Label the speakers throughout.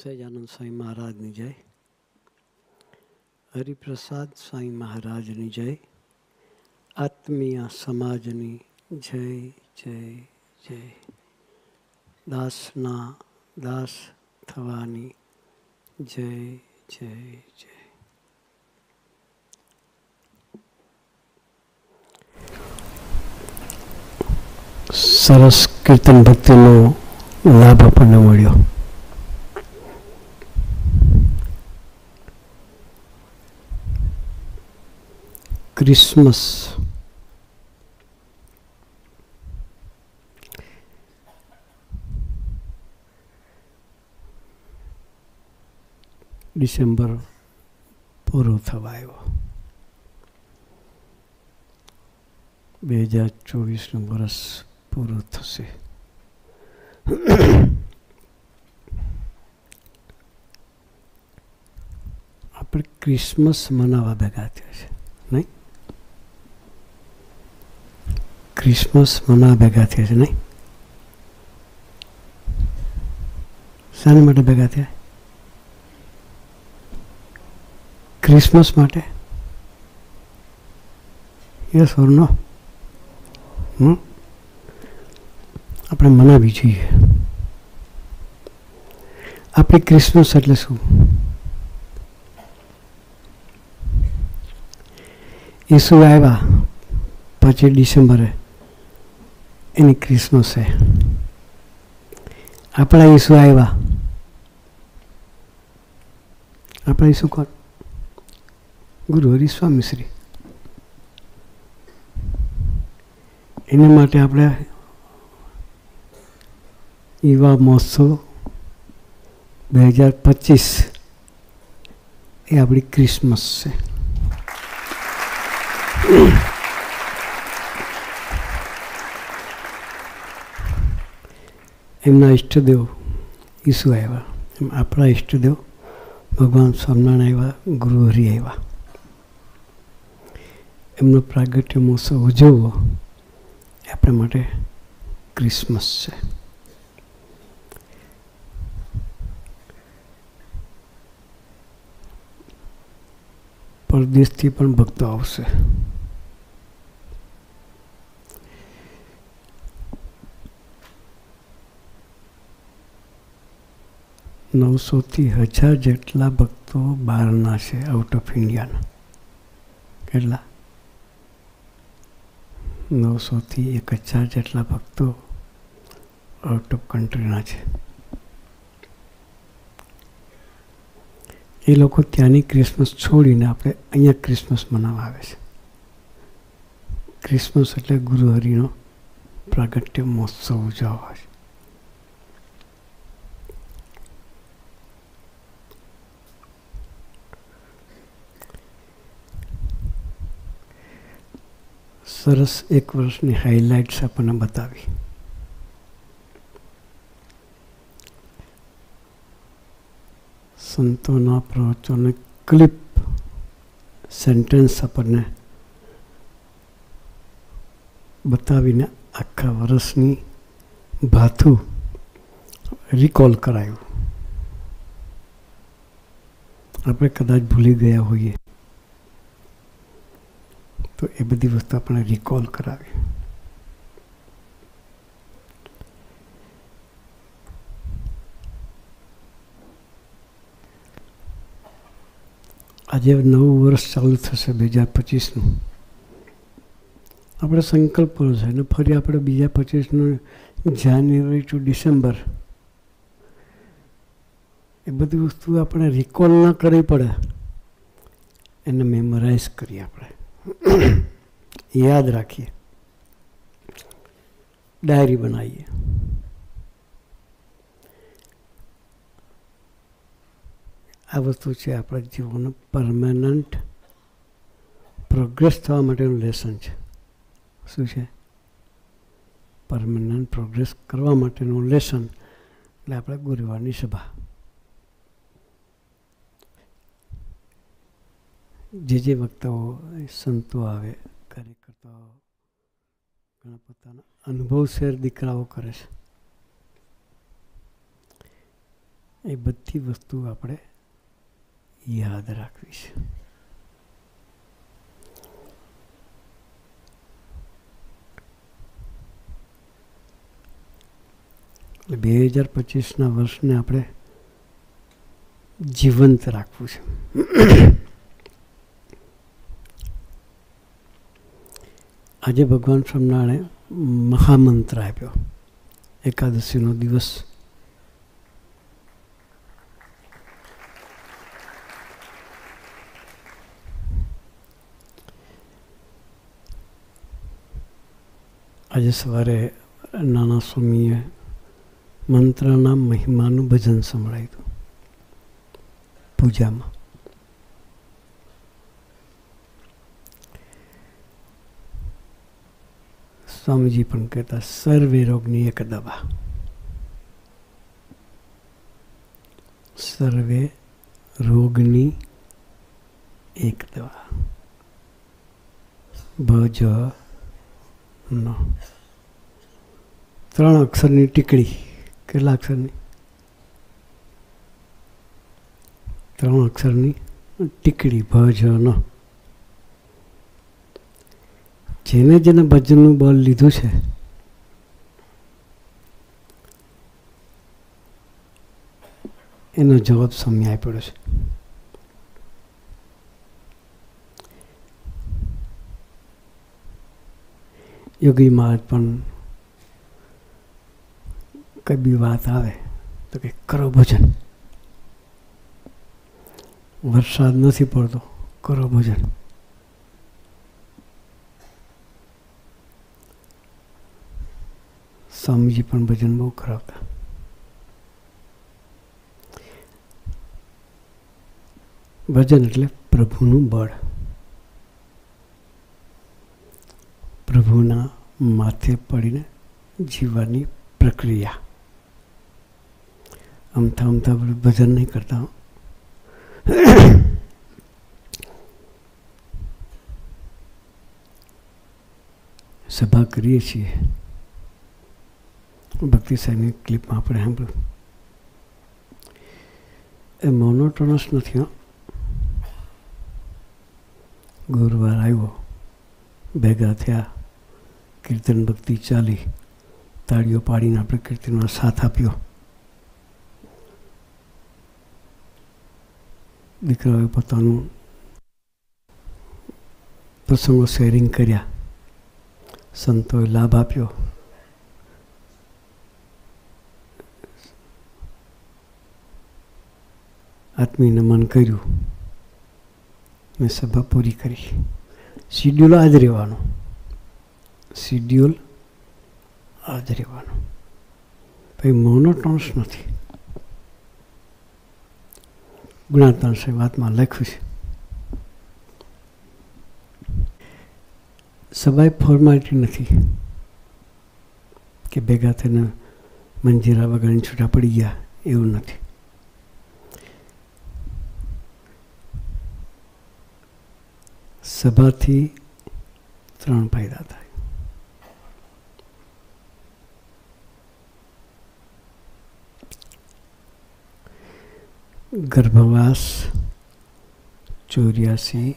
Speaker 1: સહજાનંદ સ્વામી મહારાજની જય, હરિપ્રસાદ સ્વામી મહારાજની જય, આત્મીય સમાજની જય જય જય. દાસના દાસ થવાની જય જય જય. સરસ કીર્તન ભક્તિનો લાભ આપણને મળ્યો. ક્રિસમસ ડિસેમ્બર પૂરો થવા આવ્યો. 2024નું વર્ષ પૂરું થશે. આપણે ક્રિસમસ મનાવવા ભેગા થયા છે, નહીં? ક્રિસમસ મનાવવા ભેગા થયા છે, નહીં? શાના માટે ભેગા થયા? ક્રિસમસ માટે? યસ ઓર નો? આપણે મનાવી જોઈએ. આપણે ક્રિસમસ એટલે શું? ઈસુ આવ્યા પછી ડિસેમ્બરે એની ક્રિસમસ છે. આપણા ઈસુ આવ્યા. આપણા ઈસુ કોણ? ગુરુ હરિસ્વામી શ્રી. એના માટે આપણે યુવા મહોત્સવ 2025 એ આપણી ક્રિસમસ છે. એમના ઈષ્ટદેવ ઈસુ આવ્યા, એમ આપણા ઈષ્ટદેવ ભગવાન સ્વામિનારાયણ આવ્યા, ગુરુ હરિ આવ્યા. એમનો પ્રાગટ્ય મહોત્સવ ઉજવવો એ આપણા માટે ક્રિસમસ છે. પરદેશથી પણ ભક્તો આવશે. નવસોથી 1000 જેટલા ભક્તો બહારના છે, આઉટ ઓફ ઇન્ડિયાના. કેટલા? 900થી 1000 જેટલા ભક્તો આઉટ ઓફ કન્ટ્રીના છે. એ લોકો ત્યાંની ક્રિસમસ છોડીને આપણે અહીંયા ક્રિસમસ મનાવવા આવે છે. ક્રિસમસ એટલે ગુરુ હરિનો પ્રાગટ્ય મહોત્સવ ઉજવવા છે. સરસ એક વર્ષની હાઇલાઇટ્સ આપણને બતાવી. સંતોના પ્રવચનોને ક્લિપ સેન્ટેન્સ આપણને બતાવીને આખા વર્ષની ભાથું રિકોલ કરાયું. આપણે કદાચ ભૂલી ગયા હોઈએ તો એ બધી વસ્તુ આપણે રિકોલ કરાવી. આજે નવું વર્ષ ચાલુ થશે 2025નું. આપણે સંકલ્પ કર્યો છે અને ફરી આપણે 2025નું જાન્યુઆરી ટુ ડિસેમ્બર એ બધી વસ્તુ આપણે રિકોલ ના કરવી પડે, એને મેમરાઇઝ કરીએ, આપણે યાદ રાખીએ, ડાયરી બનાવીએ. આ વસ્તુ છે આપણા જીવનનો પરમાનન્ટ પ્રોગ્રેસ થવા માટેનું લેસન છે. શું છે? પરમાનન્ટ પ્રોગ્રેસ કરવા માટેનું લેસન. એટલે આપણે ગુરુવારની સભા, જે વક્તાઓ સંતો આવે, કાર્યકર્તાઓ ઘણા પોતાના અનુભવ શેર દીકરાઓ કરે છે. એ બધી વસ્તુ આપણે યાદ રાખવી છે. એટલે 2025ના વર્ષને આપણે જીવંત રાખવું છે. આજે ભગવાન સ્વામિનારાયણે મહામંત્ર આપ્યો. એકાદશીનો દિવસ આજે સવારે નાના સ્વામીએ મંત્રના મહિમાનું ભજન સંભળાયું હતું પૂજામાં. સ્વામીજી પણ કહેતા સર્વે રોગની એક દવા. સર્વે રોગની એક દવા ભજન. 3 અક્ષરની ટીકડી. કેટલા અક્ષરની? 3 અક્ષરની ટીકડી ભજન. જેને જેને ભજનનું બળ લીધું છે એનો જવાબ સ્વામી આપ્યો છે. યોગી મહારાજ પણ કઈ બી વાત આવે તો કે કરો ભજન. વરસાદ નથી પડતો, કરો ભજન. સ્વામીજી પણ ભજન બહુ કરાવતા. ભજન એટલે પ્રભુનું બળ, પ્રભુના માથે પડીને જીવવાની પ્રક્રિયા. અમથા અમથા ભજન નહીં કરતા. સભા કરીએ છીએ. ભક્તિ સાહેબની ક્લિપમાં આપણે સાંભળ્યું. એ મોનોટોનસ નથી. ગુરુવાર આવ્યો, ભેગા થયા, કીર્તન ભક્તિ ચાલી, તાળીઓ પાડીને આપણે કીર્તનમાં સાથ આપ્યો. દીકરાઓએ પોતાનું પ્રસંગો શેરિંગ કર્યા, સંતોએ લાભ આપ્યો. આત્મીય નમન કર્યું ને સભા પૂરી કરી. શિડ્યુલ આ જ રહેવાનું. શિડ્યુલ આ જ રહેવાનું. ભાઈ મોનોટોનસ નથી. ગુણાતાન સાહેબ વાતમાં લખ્યું છે સભાએ ફોર્માલિટી નથી કે ભેગા થઈને મંજીરા વગાડીને છૂટા પડી ગયા, એવું નથી. સભાથી 3 ફાયદા થાય. ગર્ભવાસ 84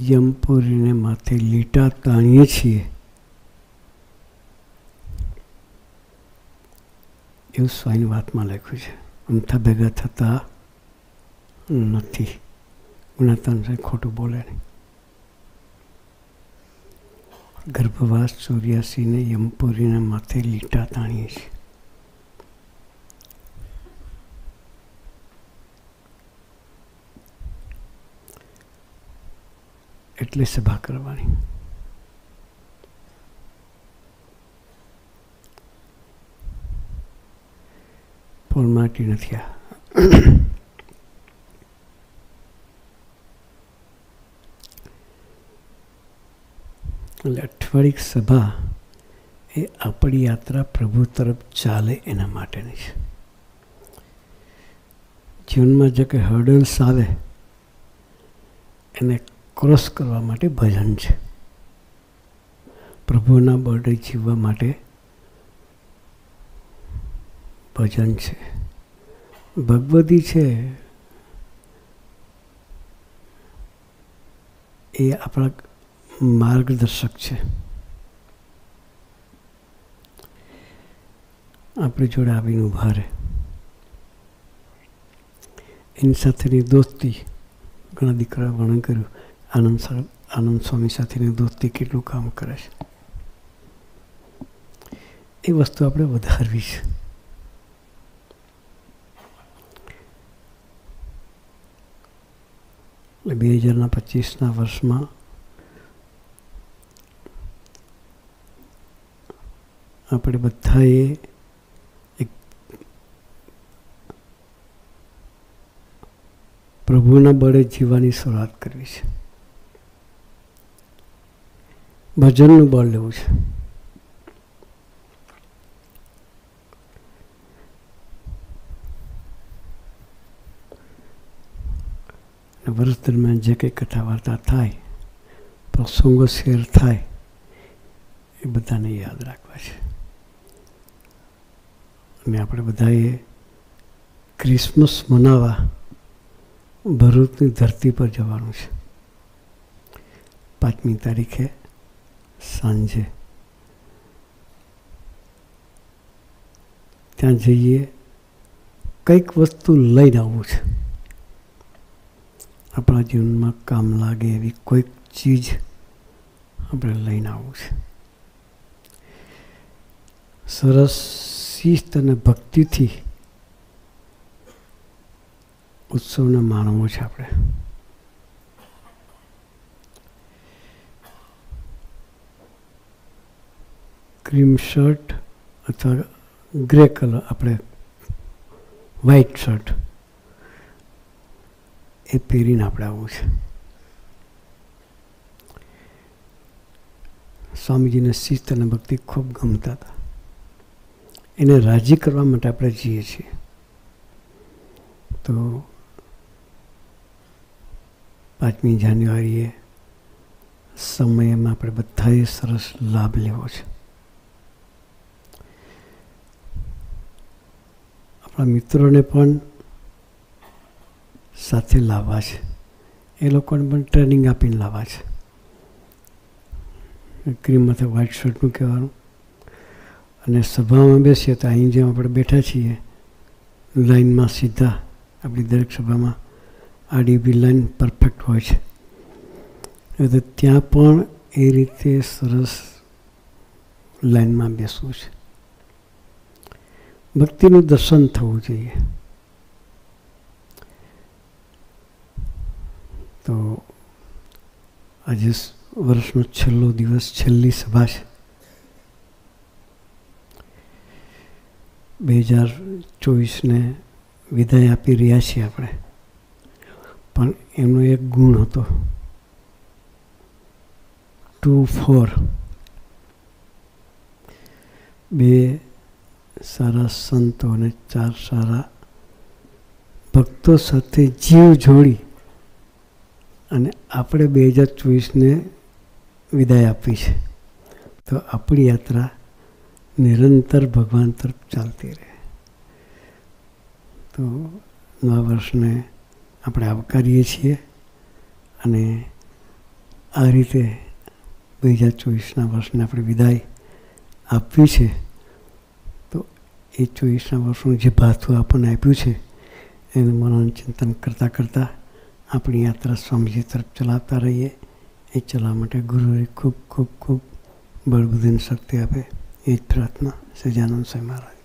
Speaker 1: યમપુરીને માથે લીટા તાણીએ છીએ એવું સ્વાઈની વાતમાં લખ્યું છે. અમથા ભેગા થતા નથી. ગુણાતાન સાહેબ ખોટું બોલે નહીં. ગર્ભવાસ 84ને યમપુરીના માથે લીટા તાણીએ છીએ. એટલે સભા કરવાની. ફોર્માલિટી નથી. આ એટલે અઠવાડિક સભા એ આપણી યાત્રા પ્રભુ તરફ ચાલે એના માટેની છે. જીવનમાં જે કંઈ હર્ડલ્સ આવે એને ક્રોસ કરવા માટે ભજન છે. પ્રભુના બળે જીવવા માટે ભજન છે. ભગવદી છે એ આપણા માર્ગદર્શક છે. આપણી જોડે આવીને ઊભા રહે. એની સાથેની દોસ્તી, ઘણા દીકરા વર્ણન કર્યું, આનંદ સ્વામી સાથેની દોસ્તી કેટલું કામ કરે છે. એ વસ્તુ આપણે વધારવી છે. એટલે 2025ના વર્ષમાં આપણે બધાએ એક પ્રભુના બળે જીવવાની શરૂઆત કરવી છે. ભજનનું બળ લેવું છે. વર્ષ દરમિયાન જે કંઈ કથા વાર્તા થાય, પ્રસંગો શેર થાય, એ બધાને યાદ રાખવા છે. અને આપણે બધાએ ક્રિસમસ મનાવવા ભરૂચની ધરતી પર જવાનું છે. 5મી તારીખે સાંજે ત્યાં જઈએ, કંઈક વસ્તુ લઈને આવવું છે. આપણા જીવનમાં કામ લાગે એવી કોઈક ચીજ આપણે લઈને આવવું છે. સરસ શિસ્ત અને ભક્તિથી ઉત્સવને માણવો છે. આપણે ક્રીમ શર્ટ અથવા ગ્રે કલર, આપણે વ્હાઈટ શર્ટ એ પહેરીને આપણે આવવું છે. સ્વામીજીને શિસ્ત અને ભક્તિ ખૂબ ગમતા હતા. એને રાજી કરવા માટે આપણે જઈએ છીએ. તો 5મી જાન્યુઆરીએ સમયમાં આપણે બધાએ સરસ લાભ લેવો છે. આપણા મિત્રોને પણ સાથે લાવવા છે. એ લોકોને પણ ટ્રેનિંગ આપીને લાવવા છે. ક્રીમ અથવા વ્હાઇટ શર્ટનું કહેવાનું. અને સભામાં બેસીએ તો અહીં જેમ આપણે બેઠા છીએ લાઈનમાં સીધા, આપણી દરેક સભામાં આડી ઊભી લાઈન પરફેક્ટ હોય છે. એટલે ત્યાં પણ એ રીતે સરસ લાઈનમાં બેસવું છે. ભક્તિનું દર્શન થવું જોઈએ. તો આજે વર્ષનો છેલ્લો દિવસ, છેલ્લી સભા છે. 2024ને વિદાય આપી રહ્યા છીએ આપણે. પણ એમનો એક ગુણ હતો, 2-4. 2 સારા સંતો અને 4 સારા ભક્તો સાથે જીવ જોડી અને આપણે 2024ને વિદાય આપી છે. તો આપણી યાત્રા નિરંતર ભગવાન તરફ ચાલતી રહે. તો નવા વર્ષને આપણે આવકારીએ છીએ. અને આ રીતે 2024ના વર્ષને આપણે વિદાય આપવી છે. તો એ 24ના વર્ષનું જે ભાથું આપણને આપ્યું છે એનું મનન ચિંતન કરતાં કરતાં આપણી યાત્રા સ્વામીજી તરફ ચલાવતા રહીએ. એ ચલાવવા માટે ગુરુએ ખૂબ ખૂબ ખૂબ બળબુદ્ધિની શક્તિ આપે, એ જ પ્રાર્થના. સહજાનંદ સ્વામી મહારાજ.